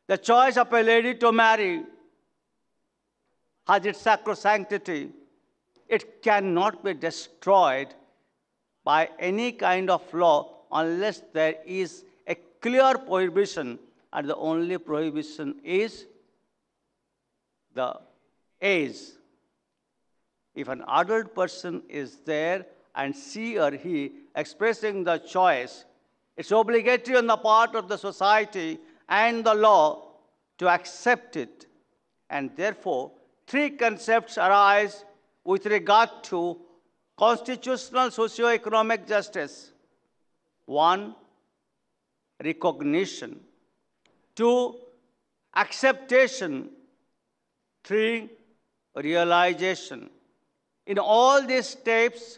The choice of a lady to marry has its sacrosanctity. It cannot be destroyed by any kind of law unless there is a clear prohibition, and the only prohibition is the age. If an adult person is there and she or he expressing the choice, it's obligatory on the part of the society and the law to accept it. And therefore, three concepts arise with regard to constitutional socio-economic justice. One, recognition. Two, acceptation. Three, realization. In all these steps,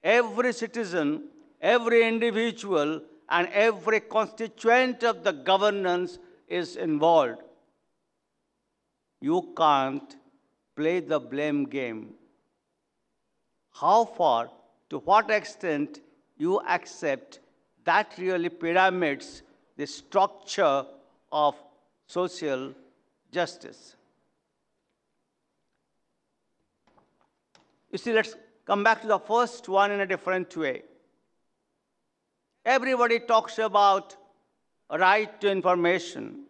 every citizen, every individual, and every constituent of the governance is involved. You can't play the blame game. How far, to what extent you accept, that really pyramids the structure of social justice. You see, let's come back to the first one in a different way. Everybody talks about right to information.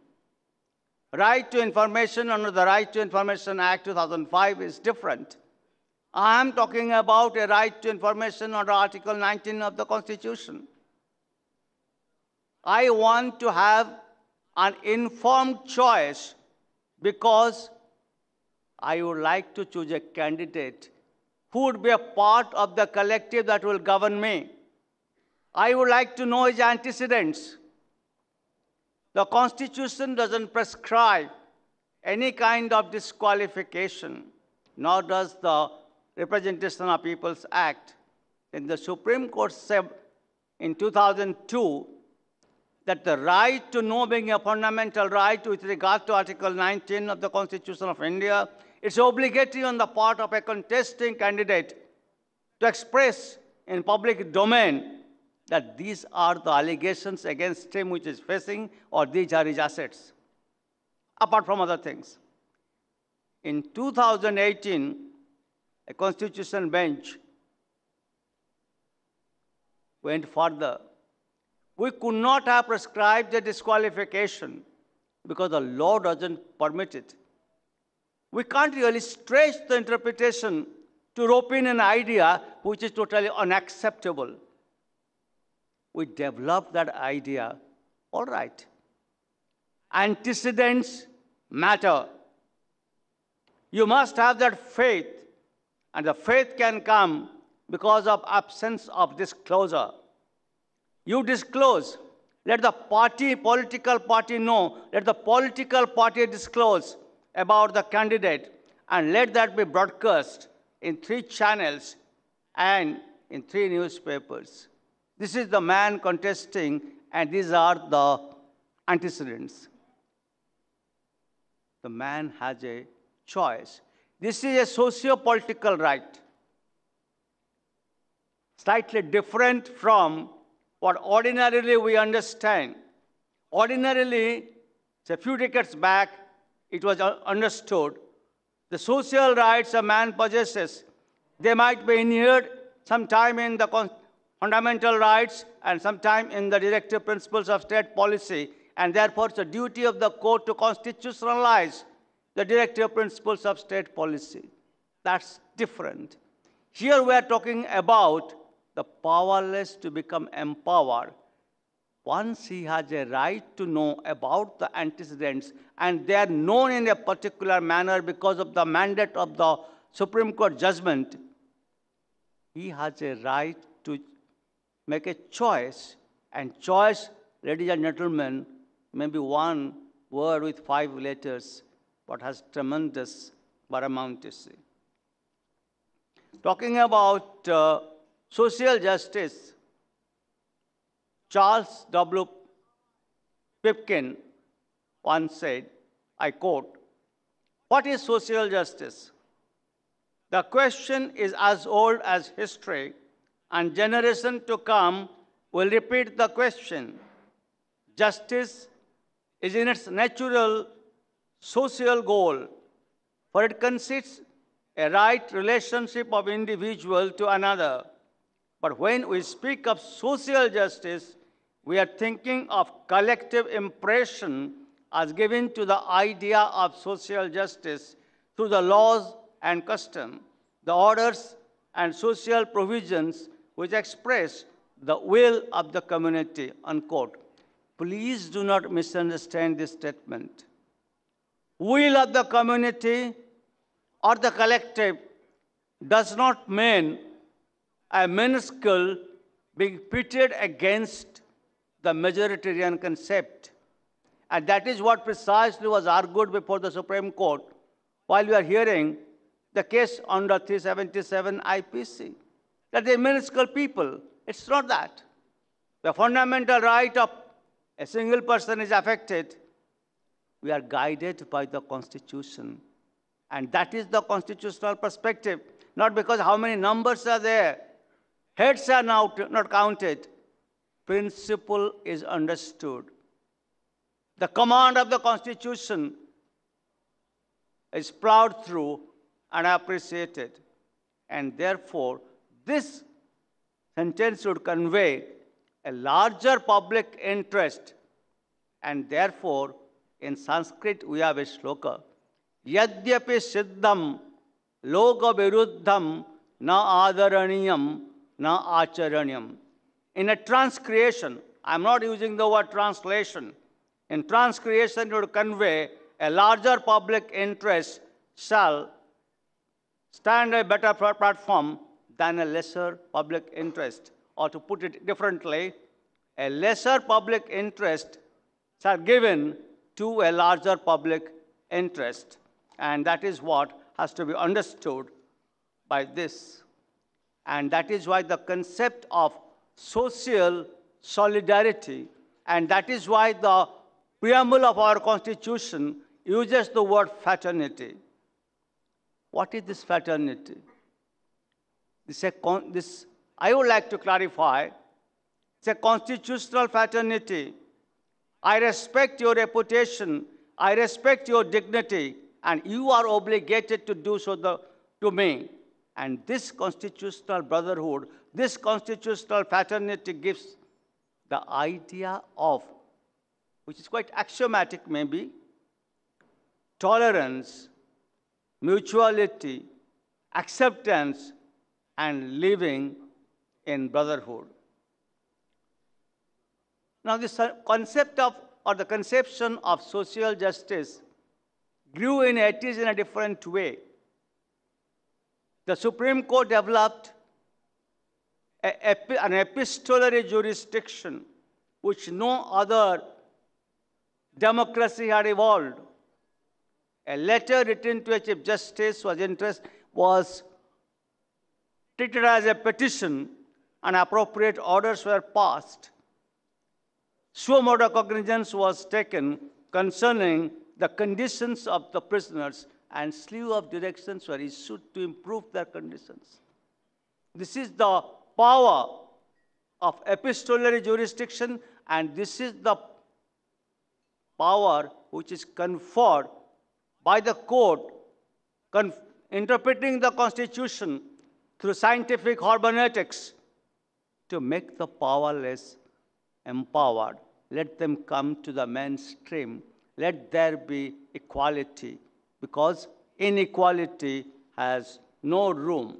Right to information under the Right to Information Act 2005 is different. I am talking about a right to information under Article 19 of the Constitution. I want to have an informed choice because I would like to choose a candidate who would be a part of the collective that will govern me. I would like to know his antecedents. The Constitution doesn't prescribe any kind of disqualification, nor does the Representation of People's Act. And the Supreme Court said in 2002 that the right to know being a fundamental right with regard to Article 19 of the Constitution of India, it's obligatory on the part of a contesting candidate to express in public domain that these are the allegations against him which is facing, or these are his assets, apart from other things. In 2018, a constitutional bench went further. We could not have prescribed a disqualification because the law doesn't permit it. We can't really stretch the interpretation to rope in an idea which is totally unacceptable. We developed that idea, all right. Antecedents matter. You must have that faith, and the faith can come because of absence of disclosure. You disclose. Let the political party know. Let the political party disclose about the candidate, and let that be broadcast in 3 channels and in 3 newspapers. This is the man contesting, and these are the antecedents. The man has a choice. This is a socio-political right, slightly different from what ordinarily we understand. Ordinarily, a few decades back, it was understood the social rights a man possesses, they might be inherent sometime in the fundamental rights and sometime in the directive principles of state policy, and therefore it's a duty of the court to constitutionalize the directive principles of state policy. That's different. Here we are talking about the powerless to become empowered. Once he has a right to know about the antecedents, and they are known in a particular manner because of the mandate of the Supreme Court judgment, he has a right to make a choice. And choice, ladies and gentlemen, may be one word with 5 letters, but has tremendous paramountcy. Talking about social justice, Charles W. Pipkin once said, I quote, "What is social justice? The question is as old as history, and generation to come will repeat the question. Justice is in its natural social goal, for it consists a right relationship of individual to another. But when we speak of social justice, we are thinking of collective impression as given to the idea of social justice through the laws and custom, the orders and social provisions which express the will of the community, unquote. Please do not misunderstand this statement. Will of the community or the collective does not mean a minuscule being pitted against the majoritarian concept. And that is what precisely was argued before the Supreme Court while we are hearing the case under 377 IPC. That they are minuscule people. It's not that. The fundamental right of a single person is affected. We are guided by the Constitution. And that is the constitutional perspective. Not because how many numbers are there. Heads are now not counted. Principle is understood. The command of the Constitution is plowed through and appreciated. And therefore, this sentence should convey a larger public interest. And therefore, in Sanskrit, we have a shloka. Yadyapi siddham loka viruddham na adaraniyam na acharanyam. In a transcreation, I'm not using the word translation. In transcreation, it would convey a larger public interest shall stand a better platform than a lesser public interest. Or to put it differently, a lesser public interest shall given to a larger public interest. And that is what has to be understood by this. And that is why the concept of social solidarity, and that is why the preamble of our Constitution uses the word fraternity. What is this fraternity? I would like to clarify. It's a constitutional fraternity. I respect your reputation. I respect your dignity. And you are obligated to do so to me. And this constitutional brotherhood, this constitutional fraternity gives the idea of, which is quite axiomatic maybe, tolerance, mutuality, acceptance, and living in brotherhood. Now, this concept of, or the conception of social justice grew in 80s in a different way. The Supreme Court developed an epistolary jurisdiction which no other democracy had evolved. A letter written to a Chief Justice was treated as a petition and appropriate orders were passed. Suo motu cognizance was taken concerning the conditions of the prisoners and slew of directions were issued to improve their conditions. This is the power of epistolary jurisdiction, and this is the power which is conferred by the court interpreting the Constitution through scientific hermeneutics to make the powerless empowered. Let them come to the mainstream. Let there be equality, because inequality has no room.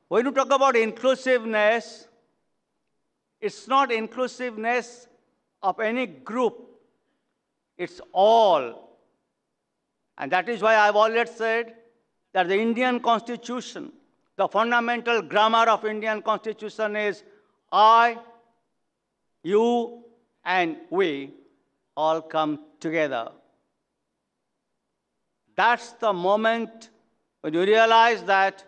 When you talk about inclusiveness, it's not inclusiveness of any group. It's all. And that is why I've always said that the Indian Constitution, the fundamental grammar of Indian Constitution is I, you, and we all come together. That's the moment when you realize that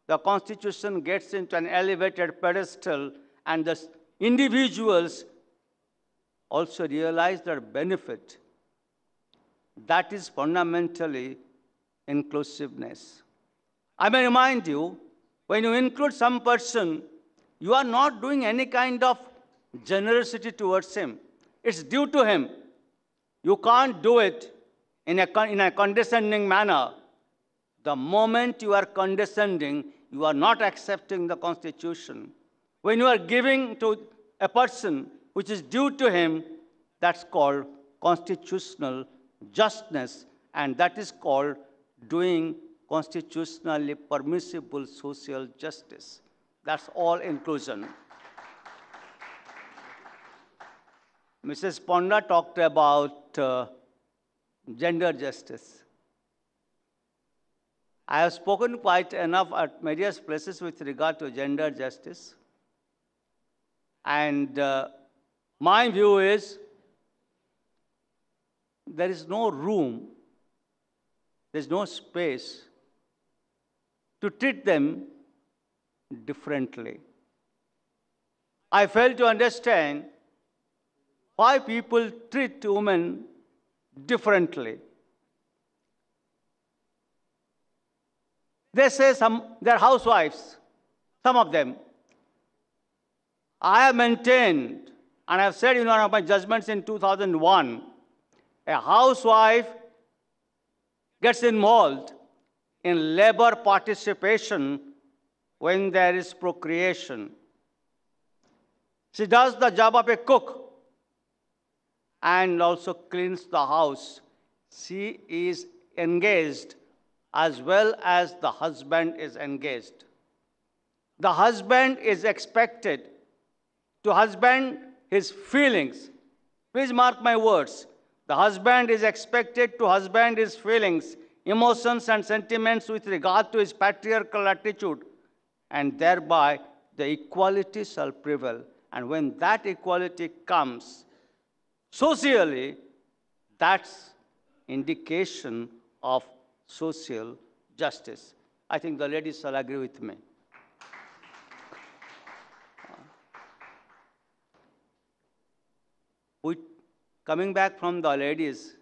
the Constitution gets into an elevated pedestal and the individuals also realize their benefit. That is fundamentally inclusiveness. I may remind you, when you include some person, you are not doing any kind of generosity towards him. It's due to him. You can't do it in a condescending manner. The moment you are condescending, you are not accepting the Constitution. When you are giving to a person which is due to him, that's called constitutional justness, and that is called doing constitutionally permissible social justice. That's all inclusion. Mrs. Ponda talked about gender justice. I have spoken quite enough at various places with regard to gender justice. And my view is there is no room, there's no space to treat them differently. I fail to understand why people treat women differently. They say they're housewives, some of them. I have maintained, and I have said in one of my judgments in 2001, a housewife gets involved in labor participation when there is procreation. She does the job of a cook and also cleans the house. She is engaged as well as the husband is engaged. The husband is expected to husband his feelings. Please mark my words. The husband is expected to husband his feelings, emotions, and sentiments with regard to his patriarchal attitude, and thereby the equality shall prevail. And when that equality comes, socially, that's indication of social justice. I think the ladies shall agree with me. Coming back from the ladies,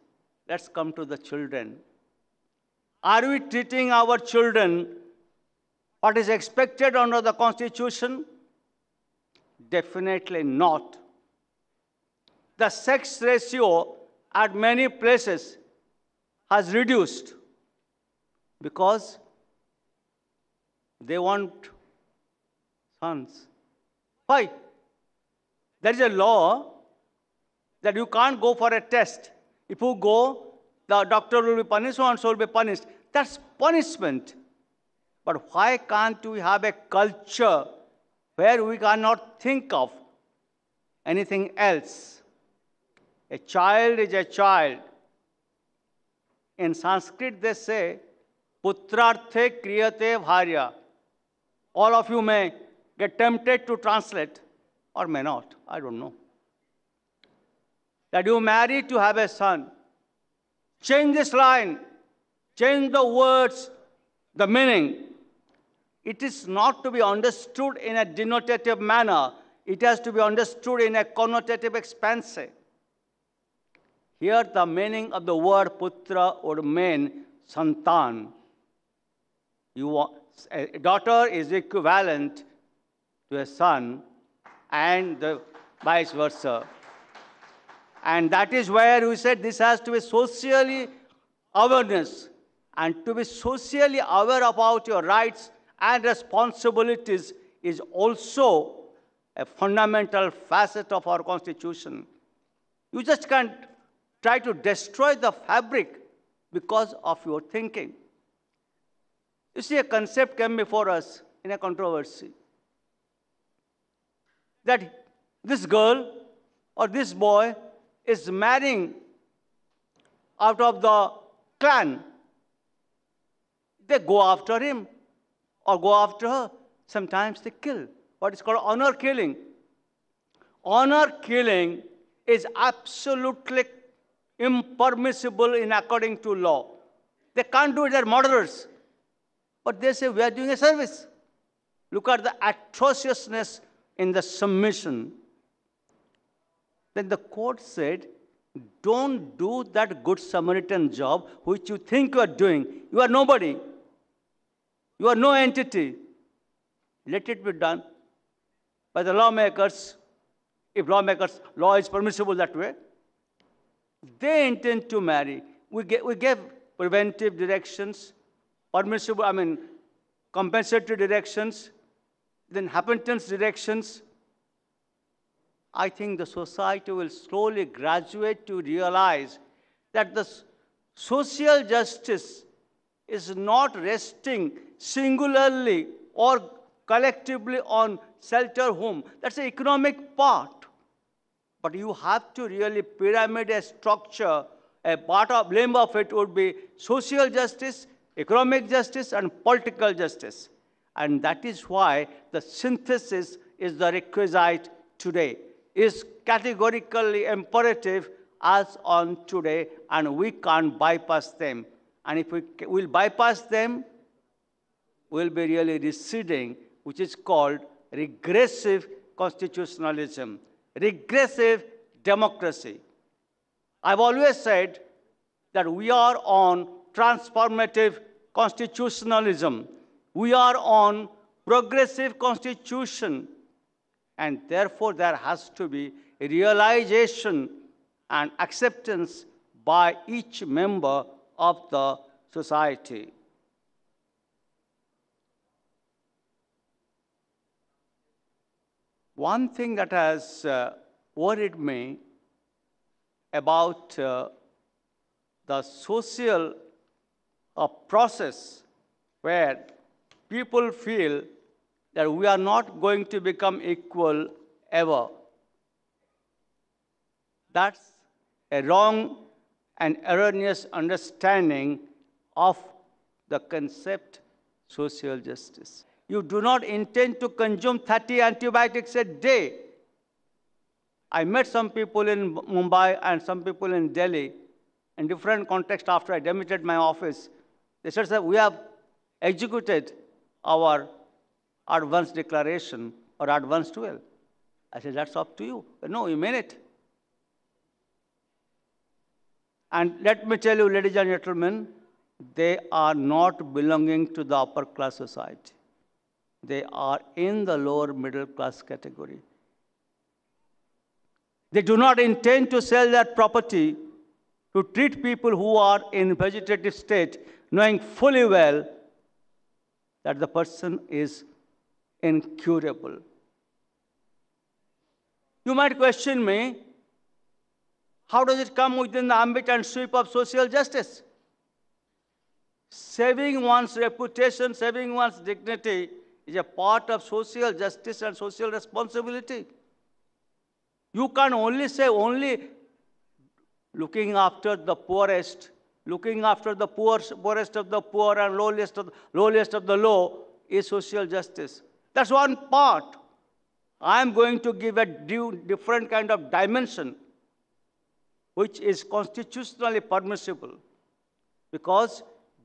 let's come to the children. Are we treating our children what is expected under the Constitution? Definitely not. The sex ratio at many places has reduced because they want sons. Why? There is a law that you can't go for a test. If you go, the doctor will be punished, so and so will be punished. That's punishment. But why can't we have a culture where we cannot think of anything else? A child is a child. In Sanskrit they say, putrarthe kriyate bharya. All of you may get tempted to translate or may not, I don't know. That you marry to have a son. Change this line. Change the words, the meaning. It is not to be understood in a denotative manner. It has to be understood in a connotative expanse. Here the meaning of the word putra would mean santan. A daughter is equivalent to a son and vice versa. And that is where we said this has to be socially awareness. And to be socially aware about your rights and responsibilities is also a fundamental facet of our Constitution. You just can't try to destroy the fabric because of your thinking. You see, a concept came before us in a controversy that this girl or this boy is marrying out of the clan. They go after him or go after her. Sometimes they kill. What is called honor killing. Honor killing is absolutely impermissible in according to law. They can't do it, they're murderers. But they say, we are doing a service. Look at the atrociousness in the submission. Then the court said, don't do that good Samaritan job which you think you are doing. You are nobody. You are no entity. Let it be done by the lawmakers if law is permissible that way. They intend to marry. We gave preventive directions, permissible, compensatory directions, then happenstance directions. I think the society will slowly graduate to realize that the social justice is not resting singularly or collectively on shelter home. That's the economic part. But you have to really pyramid a structure. A part of blame of it would be social justice, economic justice, and political justice. And that is why the synthesis is the requisite today, is categorically imperative as on today, and we can't bypass them. And if we will bypass them, we'll be really receding, which is called regressive constitutionalism, regressive democracy. I've always said that we are on transformative constitutionalism. We are on progressive constitution. And therefore, there has to be a realization and acceptance by each member of the society. One thing that has worried me about the social process where people feel that we are not going to become equal ever. That's a wrong and erroneous understanding of the concept social justice. You do not intend to consume 30 antibiotics a day. I met some people in Mumbai and some people in Delhi in different contexts after I demitted my office. They said, "Sir, we have executed our advance declaration or advance will." I said, "That's up to you." No, you mean it. And let me tell you, ladies and gentlemen, they are not belonging to the upper class society. They are in the lower middle class category. They do not intend to sell their property to treat people who are in vegetative state, knowing fully well that the person is incurable. You might question me, how does it come within the ambit and sweep of social justice? Saving one's reputation, saving one's dignity is a part of social justice and social responsibility. You can only say looking after the poorest, looking after the poorest of the poor and lowliest of the low is social justice. That's one part. I'm going to give a different kind of dimension, which is constitutionally permissible. Because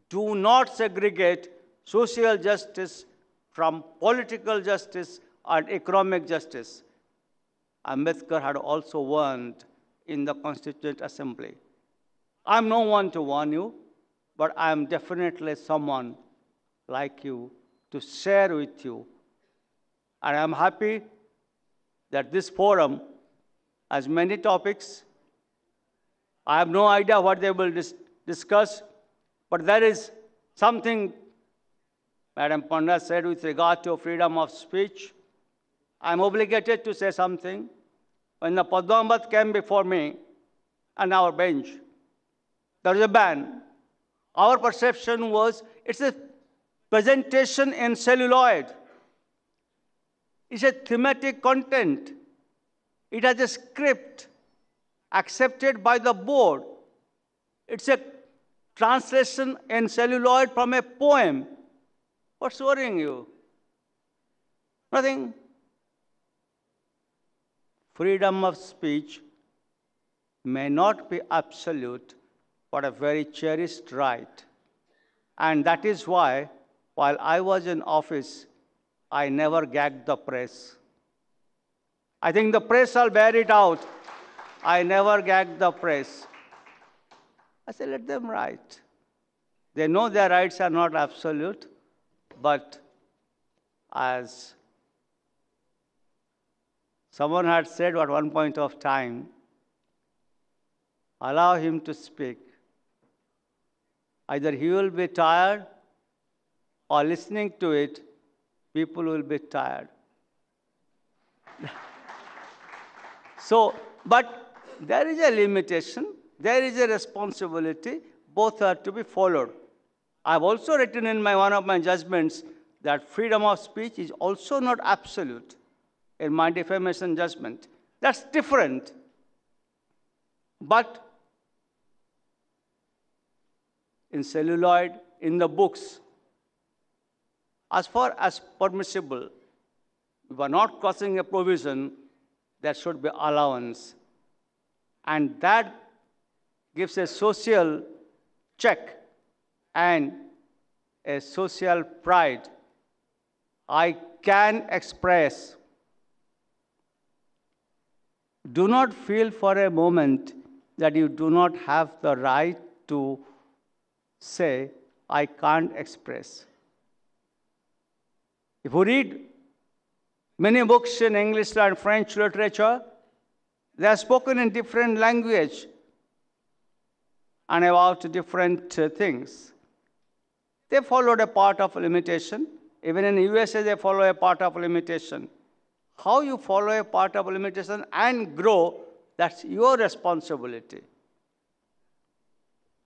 do not segregate social justice from political justice and economic justice. Ambedkar had also warned in the Constituent Assembly. I'm no one to warn you, but I'm definitely someone like you to share with you. And I'm happy that this forum has many topics. I have no idea what they will discuss, but there is something Madam Panda said with regard to freedom of speech. I'm obligated to say something. When the Padmabhat came before me and our bench, there was a ban. Our perception was it's a presentation in celluloid. It's a thematic content. It has a script accepted by the board. It's a translation in celluloid from a poem. What's worrying you? Nothing. Freedom of speech may not be absolute, but a very cherished right. And that is why, while I was in office, I never gagged the press. I think the press will bear it out. I never gagged the press. I said, let them write. They know their rights are not absolute, but as Someone had said at one point of time, allow him to speak. Either he will be tired, or listening to it, people will be tired. So, but there is a limitation, there is a responsibility, both are to be followed. I've also written in one of my judgments that freedom of speech is also not absolute in my defamation judgment. That's different. But in celluloid, in the books, as far as permissible, we are not crossing a provision, there should be allowance. And that gives a social check and a social pride. I can express. Do not feel for a moment that you do not have the right to say, I can't express. If you read many books in English and French literature, they are spoken in different language and about different things. They followed a part of limitation. Even in the USA, they follow a part of limitation. How you follow a part of limitation and grow, that's your responsibility.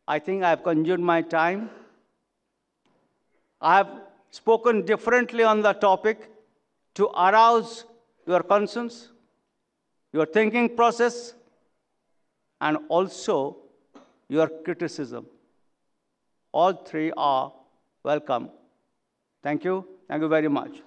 I think I have consumed my time. I have spoken differently on the topic to arouse your concerns, your thinking process, and also your criticism. All three are welcome. Thank you. Thank you very much.